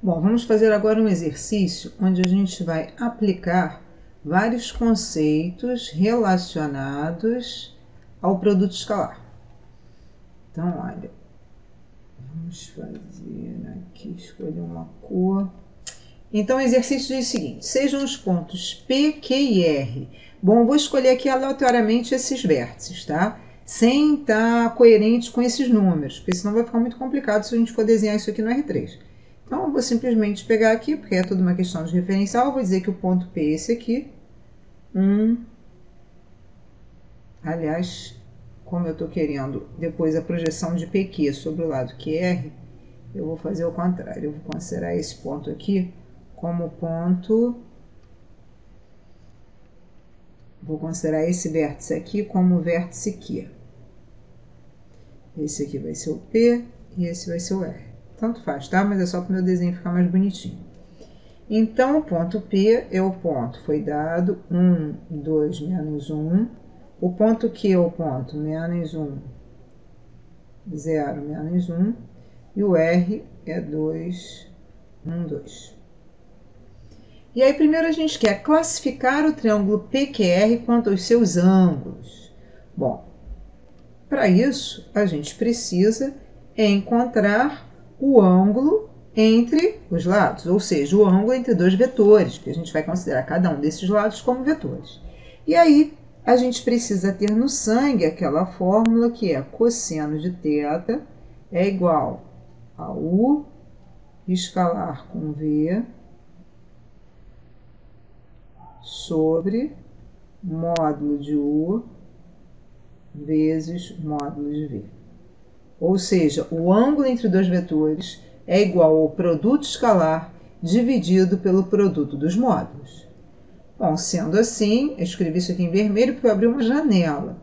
Bom, vamos fazer agora um exercício onde a gente vai aplicar vários conceitos relacionados ao produto escalar. Então, olha, vamos fazer aqui, escolher uma cor. Então, o exercício diz o seguinte: sejam os pontos P, Q e R. Bom, eu vou escolher aqui aleatoriamente esses vértices, tá? Sem estar coerente com esses números, porque senão vai ficar muito complicado se a gente for desenhar isso aqui no R3. Então, eu vou simplesmente pegar aqui, porque é tudo uma questão de referencial, eu vou dizer que o ponto P é esse aqui. Aliás, como eu estou querendo depois a projeção de PQ sobre o lado QR, eu vou fazer o contrário. Eu vou considerar esse ponto aqui como ponto... Vou considerar esse vértice aqui como vértice Q. Esse aqui vai ser o P e esse vai ser o R. Tanto faz, tá? Mas é só para o meu desenho ficar mais bonitinho. Então, o ponto P é o ponto, foi dado 1, 2, menos 1. O ponto Q é o ponto menos 1, 0, menos 1. E o R é 2, 1, 2. E aí, primeiro a gente quer classificar o triângulo PQR quanto aos seus ângulos. Bom, para isso, a gente precisa encontrar o ângulo entre os lados, ou seja, o ângulo entre dois vetores, que a gente vai considerar cada um desses lados como vetores. E aí, a gente precisa ter no sangue aquela fórmula que é cosseno de θ é igual a U escalar com V sobre módulo de U vezes módulo de V. Ou seja, o ângulo entre dois vetores é igual ao produto escalar dividido pelo produto dos módulos. Bom, sendo assim, eu escrevi isso aqui em vermelho porque eu abri uma janela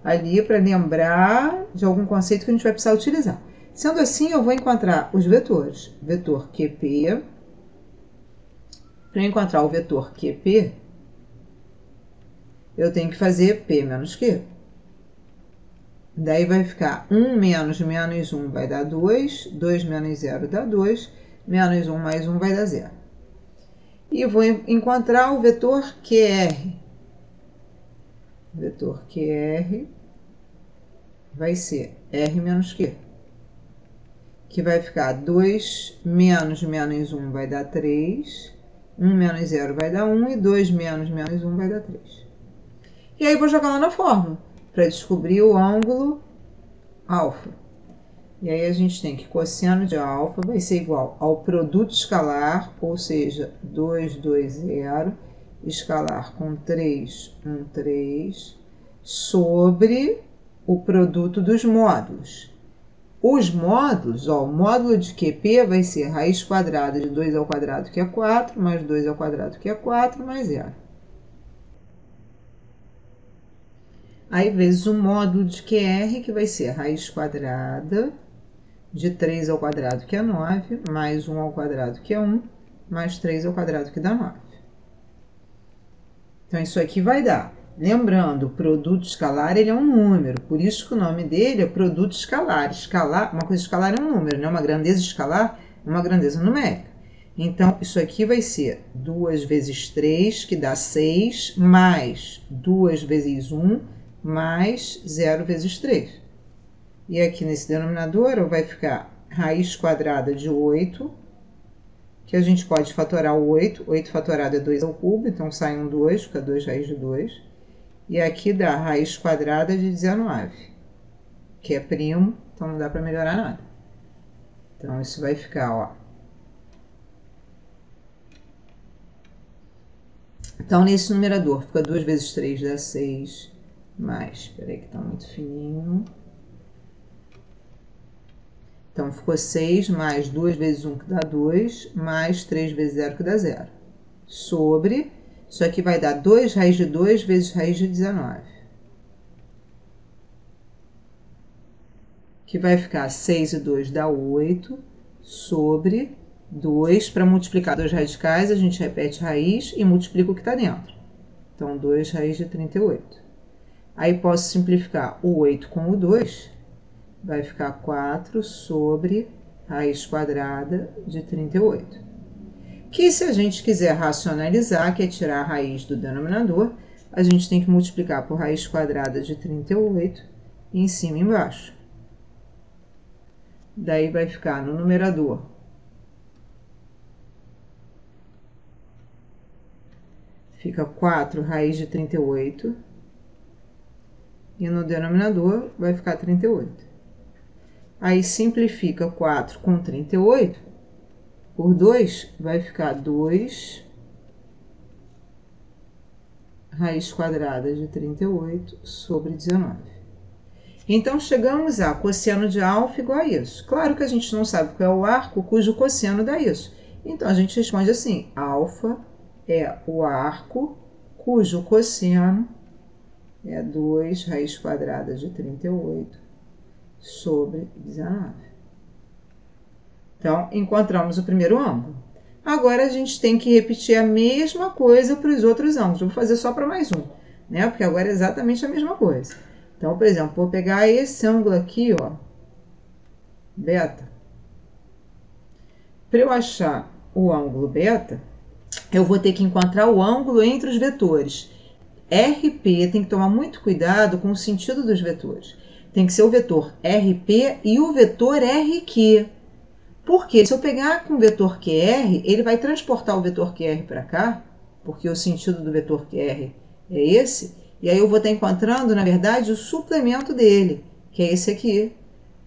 ali para lembrar de algum conceito que a gente vai precisar utilizar. Sendo assim, eu vou encontrar os vetores. Vetor QP. Para encontrar o vetor QP, eu tenho que fazer P menos Q. Daí vai ficar 1 menos menos 1 vai dar 2, 2 menos 0 dá 2, menos 1 mais 1 vai dar 0. E vou encontrar o vetor QR. O vetor QR vai ser R menos Q, que vai ficar 2 menos menos 1 vai dar 3, 1 menos 0 vai dar 1 e 2 menos menos 1 vai dar 3. E aí vou jogar lá na fórmula para descobrir o ângulo alfa. E aí a gente tem que cosseno de alfa vai ser igual ao produto escalar, ou seja, 2, 2, 0, escalar com 3, 1, 3, sobre o produto dos módulos. Os módulos, ó, o módulo de QP vai ser raiz quadrada de 2 ao quadrado, que é 4, mais 2 ao quadrado, que é 4, mais 0. Aí, vezes o módulo de QR, que vai ser raiz quadrada de 3 ao quadrado, que é 9, mais 1 ao quadrado, que é 1, mais 3 ao quadrado, que dá 9. Então, isso aqui vai dar. Lembrando, o produto escalar ele é um número, por isso que o nome dele é produto escalar. Escalar, uma coisa escalar é um número, né? Uma grandeza escalar é uma grandeza numérica. Então, isso aqui vai ser 2 vezes 3, que dá 6, mais 2 vezes 1, mais 0 vezes 3. E aqui nesse denominador vai ficar raiz quadrada de 8, que a gente pode fatorar o 8. 8 fatorado é 2 ao cubo, então sai um 2, fica 2 raiz de 2. E aqui dá raiz quadrada de 19, que é primo, então não dá para melhorar nada. Então, isso vai ficar, ó. Então, nesse numerador, fica 2 vezes 3 dá 6, mais, espera aí que está muito fininho. Então, ficou 6 mais 2 vezes 1, que dá 2, mais 3 vezes 0, que dá 0. Sobre, isso aqui vai dar 2 raiz de 2 vezes raiz de 19. Que vai ficar 6 e 2 dá 8, sobre 2. Para multiplicar dois radicais, a gente repete raiz e multiplica o que está dentro. Então, 2 raiz de 38. Aí, posso simplificar o 8 com o 2. Vai ficar 4 sobre raiz quadrada de 38. Que se a gente quiser racionalizar, que é tirar a raiz do denominador, a gente tem que multiplicar por raiz quadrada de 38 em cima e embaixo. Daí vai ficar no numerador fica 4 raiz de 38 e no denominador vai ficar 38. Aí simplifica 4 com 38 por 2, vai ficar 2 raiz quadrada de 38 sobre 19. Então, chegamos a cosseno de alfa igual a isso. Claro que a gente não sabe qual é o arco cujo cosseno dá isso. Então, a gente responde assim, alfa é o arco cujo cosseno é 2 raiz quadrada de 38 sobre 19. Então, encontramos o primeiro ângulo. Agora, a gente tem que repetir a mesma coisa para os outros ângulos. Eu vou fazer só para mais um, né? Porque agora é exatamente a mesma coisa. Então, por exemplo, vou pegar esse ângulo aqui, ó, beta. Para eu achar o ângulo beta, eu vou ter que encontrar o ângulo entre os vetores. RP, tem que tomar muito cuidado com o sentido dos vetores. Tem que ser o vetor RP e o vetor RQ. Porque se eu pegar com o vetor QR, ele vai transportar o vetor QR para cá, porque o sentido do vetor QR é esse, e aí eu vou estar encontrando, na verdade, o suplemento dele, que é esse aqui,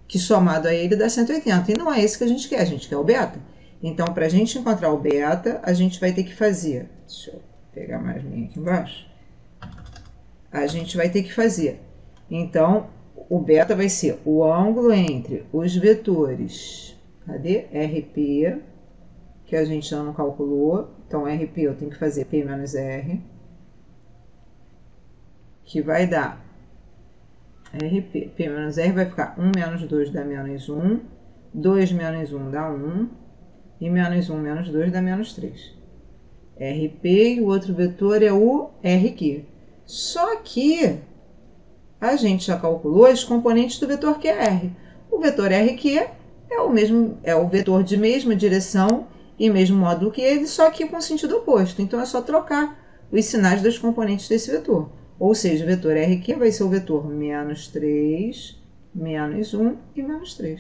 que somado a ele dá 180. E não é esse que a gente quer o beta. Então, para a gente encontrar o beta, a gente vai ter que fazer... Deixa eu pegar mais linha aqui embaixo. A gente vai ter que fazer. Então, o beta vai ser o ângulo entre os vetores... Cadê? RP, que a gente já não calculou. Então, RP eu tenho que fazer P menos R, que vai dar RP. P menos R vai ficar 1 menos 2 dá menos 1, 2 menos 1 dá 1, e menos 1 menos 2 dá menos 3. RP e o outro vetor é o RQ. Só que a gente já calculou as componentes do vetor QR. O vetor RQ é o vetor de mesma direção e mesmo módulo que ele, só que com sentido oposto. Então, é só trocar os sinais das componentes desse vetor. Ou seja, o vetor RQ vai ser o vetor menos 3, menos 1 e menos 3.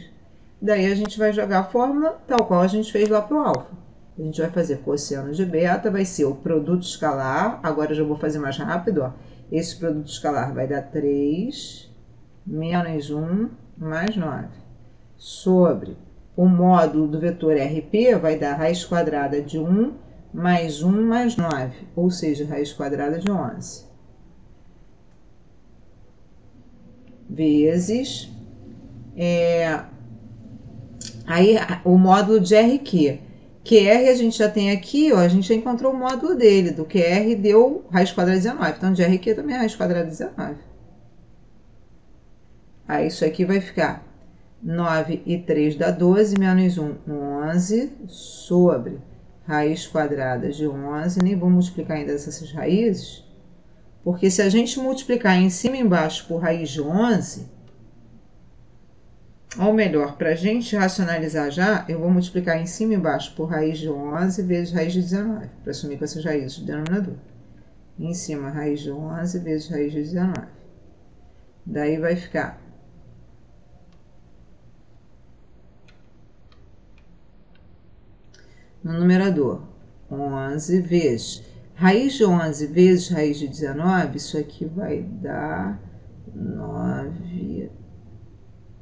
Daí, a gente vai jogar a fórmula tal qual a gente fez lá para o alfa. A gente vai fazer cosseno de beta, vai ser o produto escalar. Agora, eu já vou fazer mais rápido. Ó. Esse produto escalar vai dar 3, menos 1, mais 9. Sobre o módulo do vetor RP, vai dar raiz quadrada de 1 mais 1 mais 9, ou seja, raiz quadrada de 11. Vezes aí o módulo de RQ. QR a gente já tem aqui, ó, a gente já encontrou o módulo dele, do QR deu raiz quadrada de 19, então de RQ também é raiz quadrada de 19. Aí isso aqui vai ficar 9 e 3 dá 12, menos 1, 11, sobre raiz quadrada de 11. Nem vou multiplicar ainda essas raízes, porque se a gente multiplicar em cima e embaixo por raiz de 11, ou melhor, para a gente racionalizar já, eu vou multiplicar em cima e embaixo por raiz de 11 vezes raiz de 19, para assumir com essas raízes do denominador. Em cima, raiz de 11 vezes raiz de 19. Daí vai ficar no numerador 11 vezes raiz de 11 vezes raiz de 19, isso aqui vai dar 9,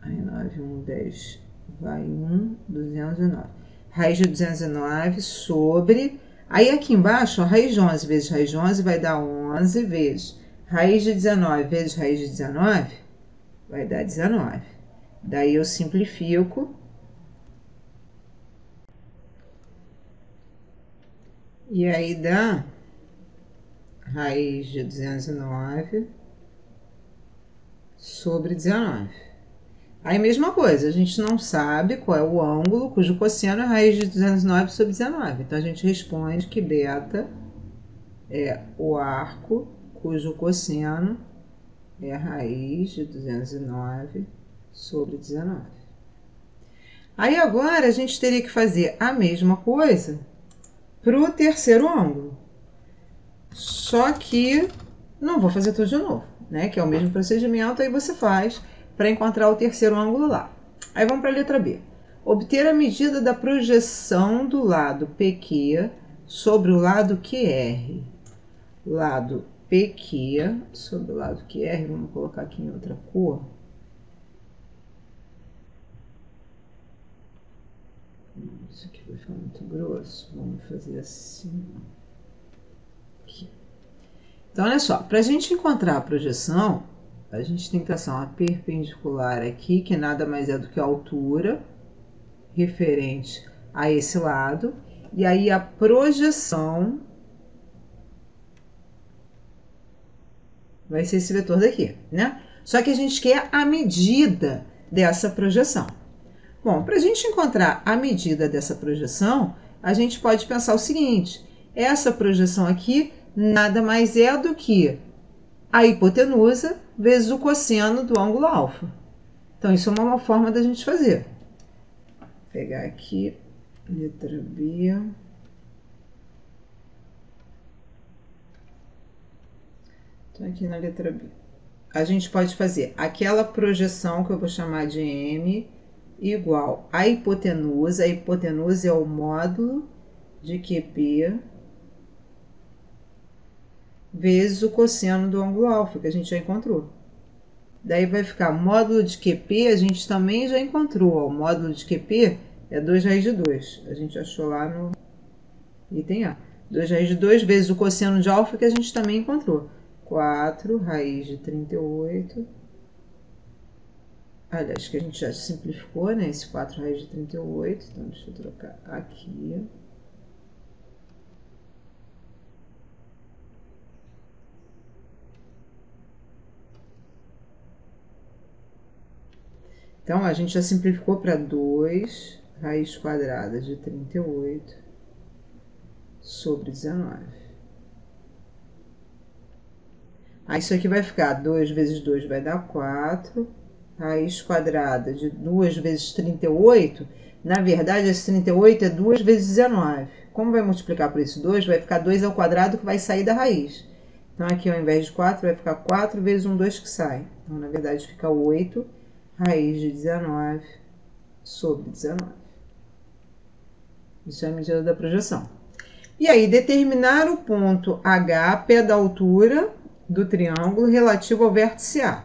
aí 9, 1, 10, vai 1, 209. Raiz de 209 sobre, aí aqui embaixo, a raiz de 11 vezes raiz de 11 vai dar 11 vezes raiz de 19 vezes raiz de 19, vai dar 19. Daí eu simplifico. E aí dá raiz de 209 sobre 19. Aí mesma coisa, a gente não sabe qual é o ângulo cujo cosseno é raiz de 209 sobre 19. Então, a gente responde que beta é o arco cujo cosseno é raiz de 209 sobre 19. Aí agora a gente teria que fazer a mesma coisa para o terceiro ângulo. Só que não vou fazer tudo de novo, né? Que é o mesmo procedimento, aí você faz para encontrar o terceiro ângulo lá. Aí vamos para a letra B. Obter a medida da projeção do lado PQ sobre o lado QR. Lado PQ sobre o lado QR, vamos colocar aqui em outra cor. Isso aqui vai ficar muito grosso, vamos fazer assim. Aqui. Então, olha só, para a gente encontrar a projeção, a gente tem que traçar uma perpendicular aqui, que nada mais é do que a altura referente a esse lado, e aí a projeção vai ser esse vetor daqui, né? Só que a gente quer a medida dessa projeção. Bom, para a gente encontrar a medida dessa projeção, a gente pode pensar o seguinte: essa projeção aqui nada mais é do que a hipotenusa vezes o cosseno do ângulo alfa. Então, isso é uma forma da gente fazer. Vou pegar aqui, letra B. Então, aqui na letra B. A gente pode fazer aquela projeção que eu vou chamar de M igual a hipotenusa. A hipotenusa é o módulo de QP vezes o cosseno do ângulo alfa, que a gente já encontrou. Daí vai ficar módulo de QP, a gente também já encontrou. Ó, o módulo de QP é 2 raiz de 2. A gente achou lá no item A. 2 raiz de 2 vezes o cosseno de alfa, que a gente também encontrou. 4 raiz de 38. Aliás, que a gente já simplificou, né? Esse 4 raiz de 38. Então, deixa eu trocar aqui. Então, a gente já simplificou para 2 raiz quadrada de 38 sobre 19. Aí, isso aqui vai ficar 2 vezes 2 vai dar 4. Raiz quadrada de 2 vezes 38. Na verdade, esse 38 é 2 vezes 19. Como vai multiplicar por isso 2, vai ficar 2 ao quadrado que vai sair da raiz. Então, aqui ao invés de 4, vai ficar 4 vezes 1, 2 que sai. Então, na verdade, fica 8 raiz de 19 sobre 19. Isso é a medida da projeção. E aí, determinar o ponto H, pé da altura do triângulo relativo ao vértice A.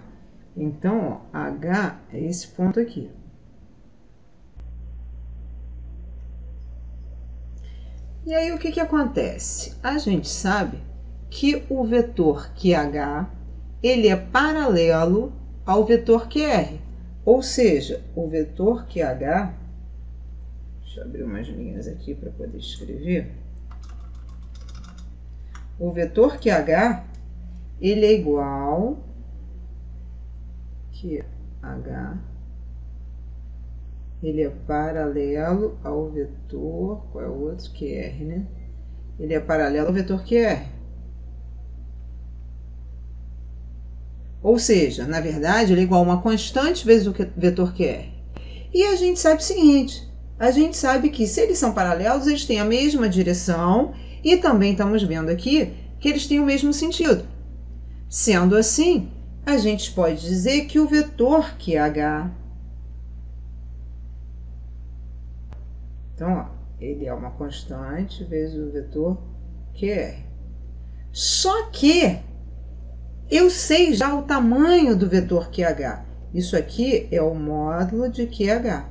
Então, ó, H é esse ponto aqui. E aí, o que acontece? A gente sabe que o vetor QH, ele é paralelo ao vetor QR. Ou seja, o vetor QH, deixa eu abrir umas linhas aqui para poder escrever. O vetor QH, ele é igual QH, ele é paralelo ao vetor, qual é o outro? QR, né? Ele é paralelo ao vetor QR. Ou seja, na verdade, ele é igual a uma constante vezes o vetor QR. E a gente sabe o seguinte, a gente sabe que se eles são paralelos, eles têm a mesma direção e também estamos vendo aqui que eles têm o mesmo sentido. Sendo assim, a gente pode dizer que o vetor QH, então, ó, ele é uma constante vezes o vetor QR. Só que eu sei já o tamanho do vetor QH. Isso aqui é o módulo de QH.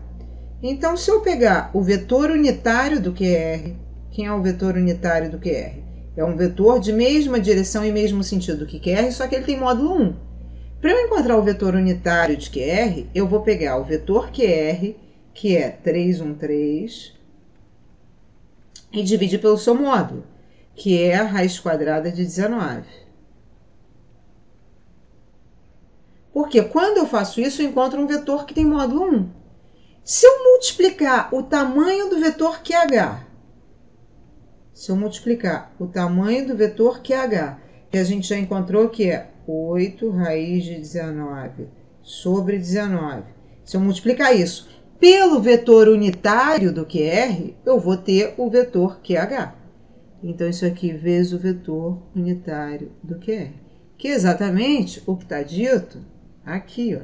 Então, se eu pegar o vetor unitário do QR, quem é o vetor unitário do QR? É um vetor de mesma direção e mesmo sentido que QR, só que ele tem módulo 1. Para eu encontrar o vetor unitário de QR, eu vou pegar o vetor QR, que é 313, e dividir pelo seu módulo, que é a raiz quadrada de 19. Porque quando eu faço isso, eu encontro um vetor que tem módulo 1. Se eu multiplicar o tamanho do vetor QH, que a gente já encontrou que é 8 raiz de 19 sobre 19. Se eu multiplicar isso Pelo vetor unitário do QR, eu vou ter o vetor QH. Então, isso aqui vezes o vetor unitário do QR, que é exatamente o que está dito aqui, ó.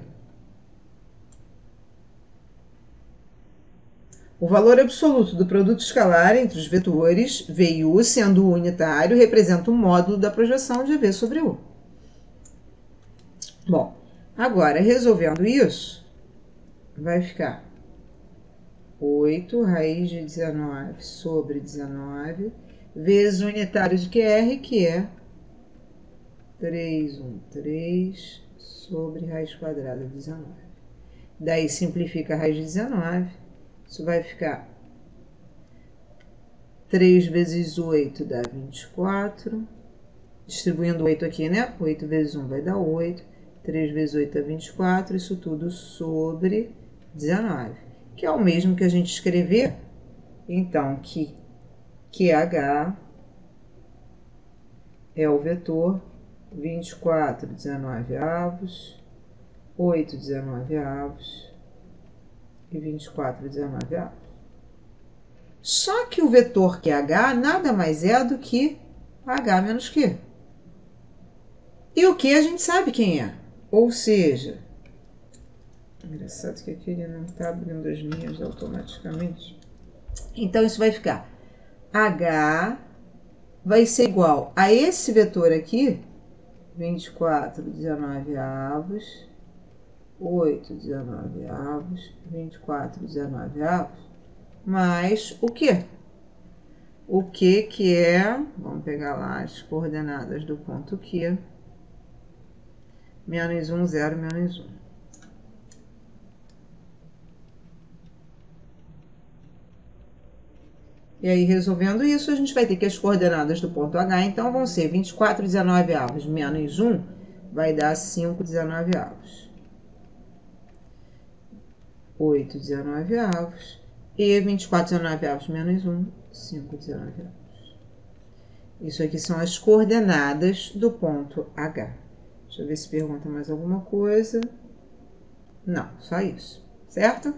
O valor absoluto do produto escalar entre os vetores V e U, sendo unitário, representa o módulo da projeção de V sobre U. Bom, agora, resolvendo isso, vai ficar 8 raiz de 19 sobre 19, vezes o unitário de QR, que é 3 sobre raiz quadrada de 19. Daí simplifica a raiz de 19, isso vai ficar 3 vezes 8 dá 24, distribuindo 8 aqui, né? 8 vezes 1 vai dar 8, 3 vezes 8 dá 24, isso tudo sobre 19, que é o mesmo que a gente escrever, então, que QH é o vetor 24, 19 avos, 8, 19 avos e 24, 19 avos. Só que o vetor QH nada mais é do que H menos Q. E o Q a gente sabe quem é. Ou seja, engraçado que aqui ele não está abrindo as linhas automaticamente. Então, isso vai ficar H vai ser igual a esse vetor aqui, 24, 19 avos, 8, 19 avos, 24, 19 avos, mais o quê? O que é, vamos pegar lá as coordenadas do ponto Q, menos 1, 0, menos 1. E aí, resolvendo isso, a gente vai ter que as coordenadas do ponto H, então, vão ser 24, 19 avos menos 1, vai dar 5, 19 avos. 8, 19 avos. E 24, 19 avos menos 1, 5, 19 avos. Isso aqui são as coordenadas do ponto H. Deixa eu ver se pergunta mais alguma coisa. Não, só isso, certo?